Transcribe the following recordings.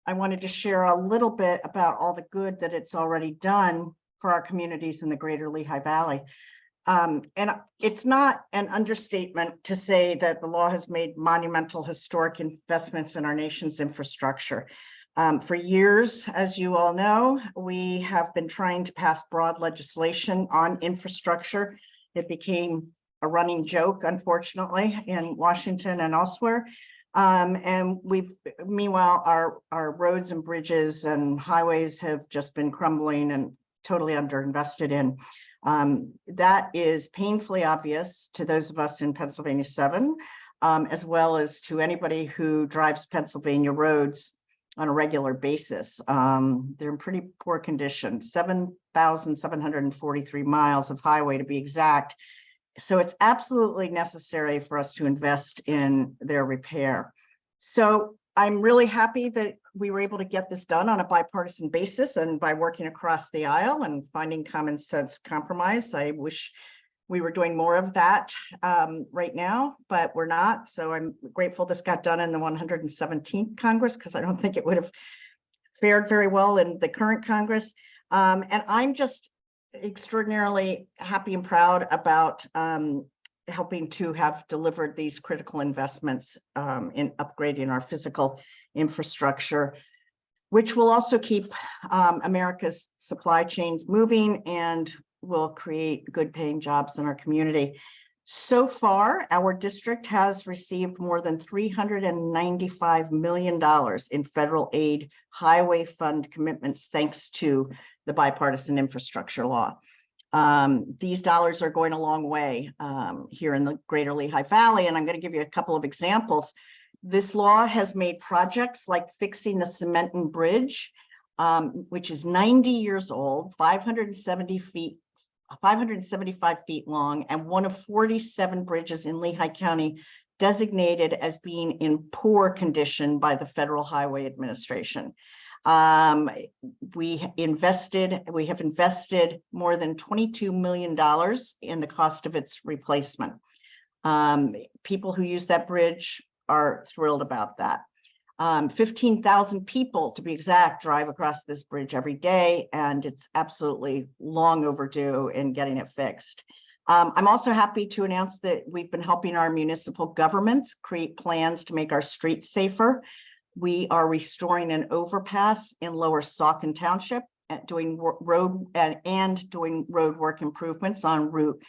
I wanted to share a little bit about all the good that it's already done for our communities in the greater Lehigh Valley. And it's not an understatement to say that the law has made monumental historic investments in our nation's infrastructure. For years, as you all know, we have been trying to pass broad legislation on infrastructure. It became a running joke, unfortunately, in Washington and elsewhere. And meanwhile, our roads and bridges and highways have just been crumbling and totally underinvested in. That is painfully obvious to those of us in Pennsylvania 7, as well as to anybody who drives Pennsylvania roads on a regular basis. They're in pretty poor condition, 7,743 miles of highway to be exact. So it's absolutely necessary for us to invest in their repair. So I'm really happy that we were able to get this done on a bipartisan basis and by working across the aisle and finding common sense compromise. I wish we were doing more of that right now, but we're not. So I'm grateful this got done in the 117th Congress, because I don't think it would have fared very well in the current Congress. And I'm just extraordinarily happy and proud about helping to have delivered these critical investments in upgrading our physical infrastructure, which will also keep America's supply chains moving and will create good paying jobs in our community. So far, our district has received more than $395 million in federal aid highway fund commitments, thanks to the Bipartisan Infrastructure Law. These dollars are going a long way here in the greater Lehigh Valley, and I'm going to give you a couple of examples. This law has made projects like fixing the Cementon Bridge, which is 90 years old, 575 feet long, and one of 47 bridges in Lehigh County designated as being in poor condition by the Federal Highway Administration. We have invested more than $22 million in the cost of its replacement. People who use that bridge are thrilled about that. 15,000 people, to be exact, drive across this bridge every day, and it's absolutely long overdue in getting it fixed. I'm also happy to announce that we've been helping our municipal governments create plans to make our streets safer. We are restoring an overpass in Lower Saucon Township, doing road work improvements on Route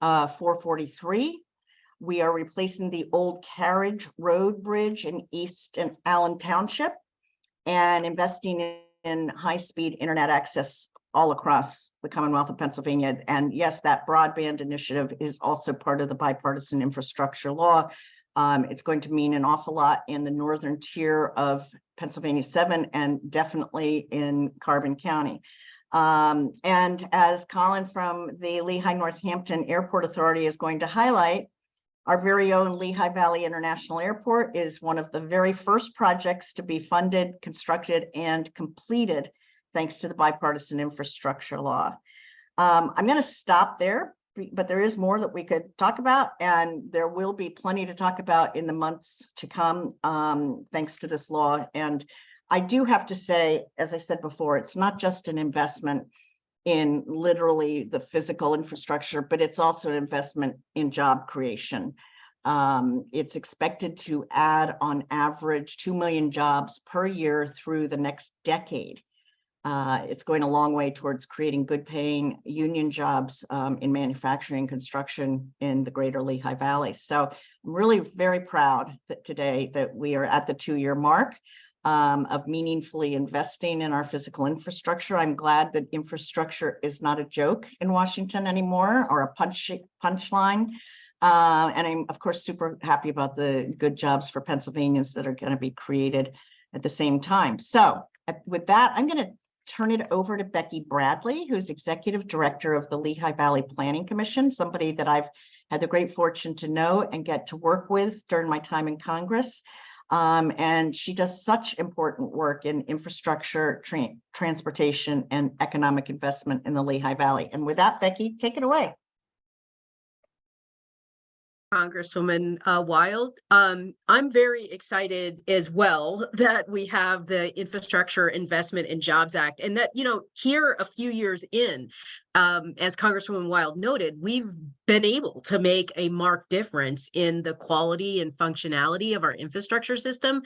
443. We are replacing the old Carriage Road Bridge in East and Allen Township and investing in high-speed internet access all across the Commonwealth of Pennsylvania. And yes, that broadband initiative is also part of the Bipartisan Infrastructure Law. It's going to mean an awful lot in the northern tier of Pennsylvania 7 and definitely in Carbon County. And as Colin from the Lehigh-Northampton Airport Authority is going to highlight, our very own Lehigh Valley International Airport is one of the very first projects to be funded, constructed, and completed thanks to the Bipartisan Infrastructure Law. I'm going to stop there, but there is more that we could talk about, and there will be plenty to talk about in the months to come, thanks to this law. And I do have to say, as I said before, it's not just an investment in literally the physical infrastructure, but it's also an investment in job creation. It's expected to add on average 2 million jobs per year through the next decade. It's going a long way towards creating good paying union jobs in manufacturing and construction in the greater Lehigh Valley. So I'm really very proud that today that we are at the 2-year mark of meaningfully investing in our physical infrastructure. I'm glad that infrastructure is not a joke in Washington anymore or a punchline. And I'm, of course, super happy about the good jobs for Pennsylvanians that are going to be created at the same time. So with that, I'm going to turn it over to Becky Bradley, who's Executive Director of the Lehigh Valley Planning Commission, somebody that I've had the great fortune to know and get to work with during my time in Congress. And she does such important work in infrastructure, transportation, and economic investment in the Lehigh Valley. And with that, Becky, take it away. Congresswoman Wild. I'm very excited as well that we have the Infrastructure Investment and Jobs Act, and that, here a few years in, as Congresswoman Wild noted, we've been able to make a marked difference in the quality and functionality of our infrastructure system.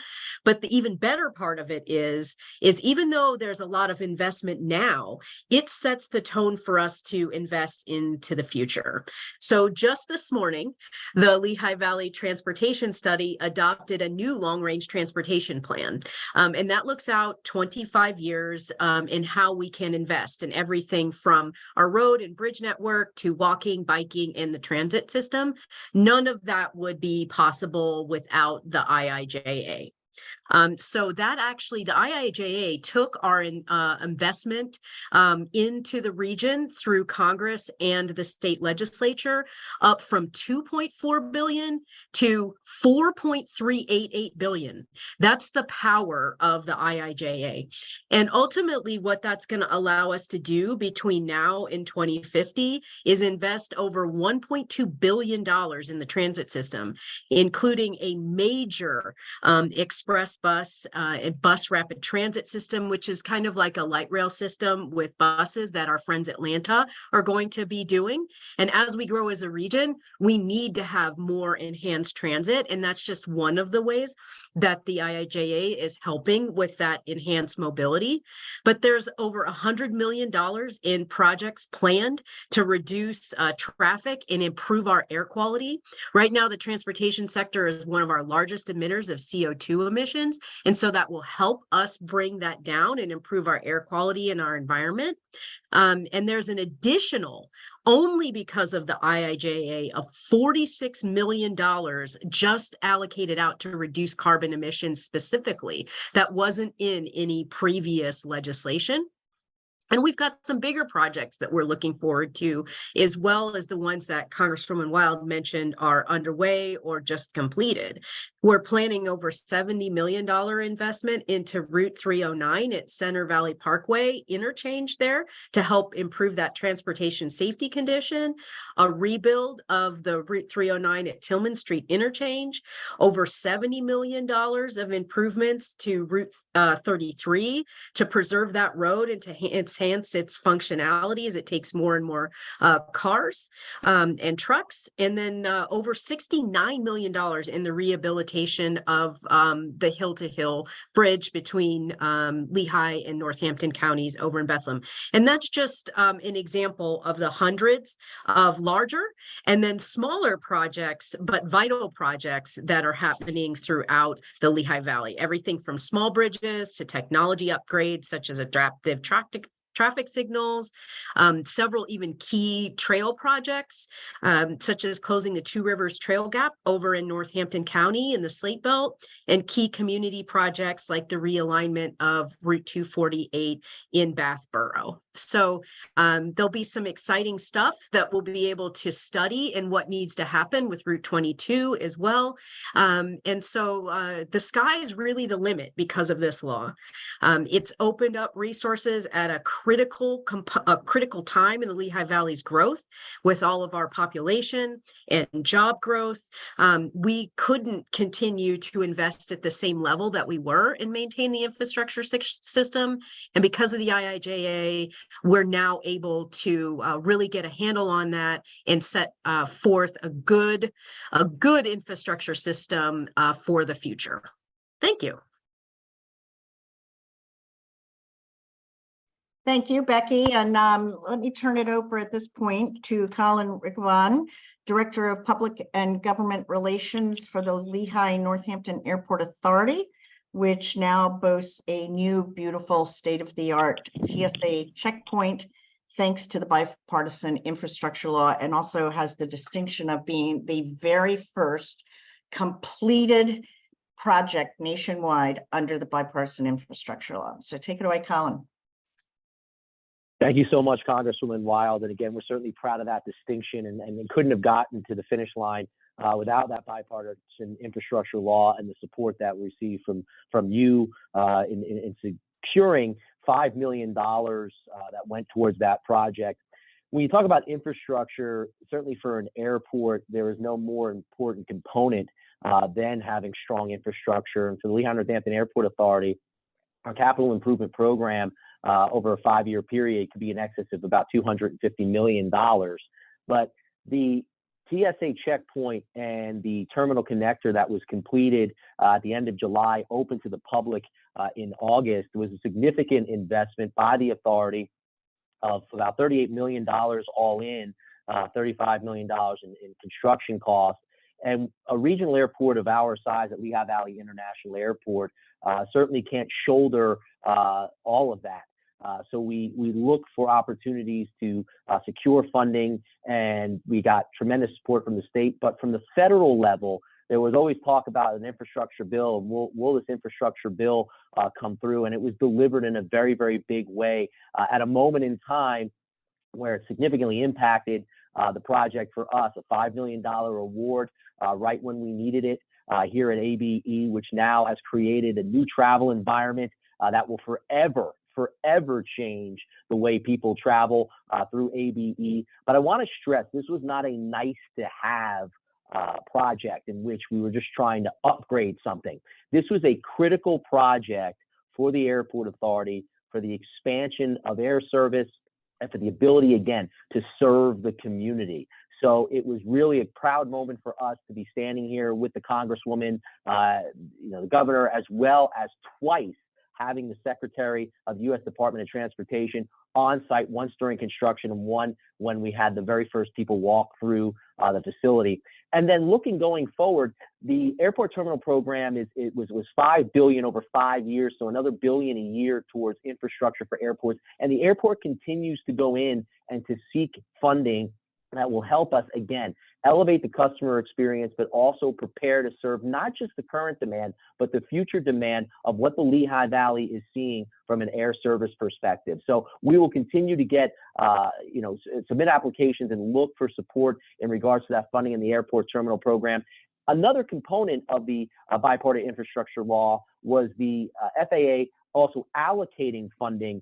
But the even better part of it is even though there's a lot of investment now, it sets the tone for us to invest into the future. So just this morning, the Lehigh Valley Transportation Study adopted a new long-range transportation plan, and that looks out 25 years in how we can invest in everything from our road and bridge network to walking, biking, and the transit system. None of that would be possible without the IIJA. So that actually, the IIJA took our investment into the region through Congress and the state legislature up from $2.4 billion to $4.388 billion. That's the power of the IIJA. And ultimately, what that's going to allow us to do between now and 2050 is invest over $1.2 billion in the transit system, including a major express bus and bus rapid transit system, which is kind of like a light rail system with buses that our friends Atlanta are going to be doing. And as we grow as a region, we need to have more enhanced transit. And that's just one of the ways that the IIJA is helping with that enhanced mobility. But there's over $100 million in projects planned to reduce traffic and improve our air quality. Right now, the transportation sector is one of our largest emitters of CO2 emissions. And so that will help us bring that down and improve our air quality in our environment. And there's an additional, only because of the IIJA, of $46 million just allocated out to reduce carbon emissions specifically that wasn't in any previous legislation. And we've got some bigger projects that we're looking forward to, as well as the ones that Congresswoman Wild mentioned are underway or just completed. We're planning over $70 million investment into Route 309 at Center Valley Parkway interchange there to help improve that transportation safety condition, a rebuild of the Route 309 at Tillman Street interchange, over $70 million of improvements to Route 33 to preserve that road and to enhance its functionality as it takes more and more cars and trucks, and then over $69 million in the rehabilitation of the hill-to-hill bridge between Lehigh and Northampton counties over in Bethlehem. And that's just an example of the hundreds of larger and then smaller projects, but vital projects that are happening throughout the Lehigh Valley. Everything from small bridges to technology upgrades, such as adaptive traffic signals, several even key trail projects, such as closing the Two Rivers Trail Gap over in Northampton County in the Slate Belt, and key community projects like the realignment of Route 248 in Bath Borough. So there'll be some exciting stuff that we'll be able to study and what needs to happen with Route 22 as well. And so the sky is really the limit because of this law. It's opened up resources at a critical time in the Lehigh Valley's growth with all of our population and job growth. We couldn't continue to invest at the same level that we were and maintain the infrastructure system. And because of the IIJA, we're now able to really get a handle on that and set forth a good infrastructure system for the future. Thank you. Thank you, Becky. And let me turn it over at this point to Colin Riccobon, Director of Public and Government Relations for the Lehigh-Northampton Airport Authority, which now boasts a new, beautiful, state-of-the-art TSA checkpoint, thanks to the Bipartisan Infrastructure Law, and also has the distinction of being the very first completed project nationwide under the Bipartisan Infrastructure Law. So take it away, Colin. Thank you so much, Congresswoman Wild. And again, we're certainly proud of that distinction, and couldn't have gotten to the finish line without that bipartisan infrastructure law and the support that we receive from you in securing $5 million that went towards that project. when you talk about infrastructure, certainly for an airport, there is no more important component than having strong infrastructure. And for the Lehigh-Northampton Airport Authority, our capital improvement program over a 5-year period could be in excess of about $250 million. But the TSA checkpoint and the terminal connector that was completed at the end of July, open to the public in August, was a significant investment by the authority of about $38 million all in, $35 million in construction costs. And a regional airport of our size at Lehigh Valley International Airport certainly can't shoulder all of that. So we look for opportunities to secure funding, and we got tremendous support from the state. But from the federal level, there was always talk about an infrastructure bill. Will this infrastructure bill come through? And it was delivered in a very, very big way at a moment in time where it significantly impacted the project for us, a $5 million award right when we needed it here at ABE, which now has created a new travel environment that will forever change the way people travel through ABE. But I want to stress, this was not a nice to have project in which we were just trying to upgrade something. This was a critical project for the airport authority, for the expansion of air service, and for the ability, again, to serve the community. So it was really a proud moment for us to be standing here with the Congresswoman, the governor, as well as twice having the Secretary of the U.S. Department of Transportation on site, once during construction and one when we had the very first people walk through the facility. And then looking going forward, the airport terminal program was $5 billion over 5 years, so another $1 billion a year towards infrastructure for airports. And the airport continues to go in and to seek funding that will help us, again, elevate the customer experience, but also prepare to serve not just the current demand, but the future demand of what the Lehigh Valley is seeing from an air service perspective. So we will continue to get, submit applications and look for support in regards to that funding in the airport terminal program. Another component of the Bipartisan Infrastructure Law was the FAA also allocating funding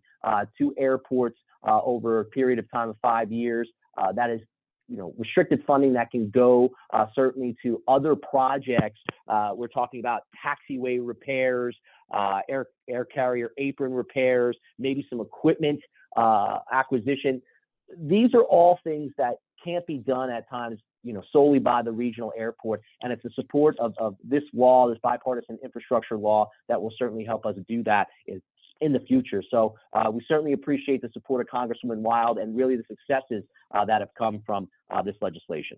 to airports over a period of time of 5 years. That is restricted funding that can go certainly to other projects. We're talking about taxiway repairs, air carrier apron repairs, maybe some equipment acquisition. These are all things that can't be done at times, solely by the regional airport. And it's the support of this law, this bipartisan infrastructure law, that will certainly help us do that in the future. So we certainly appreciate the support of Congresswoman Wild and really the successes that have come from this legislation.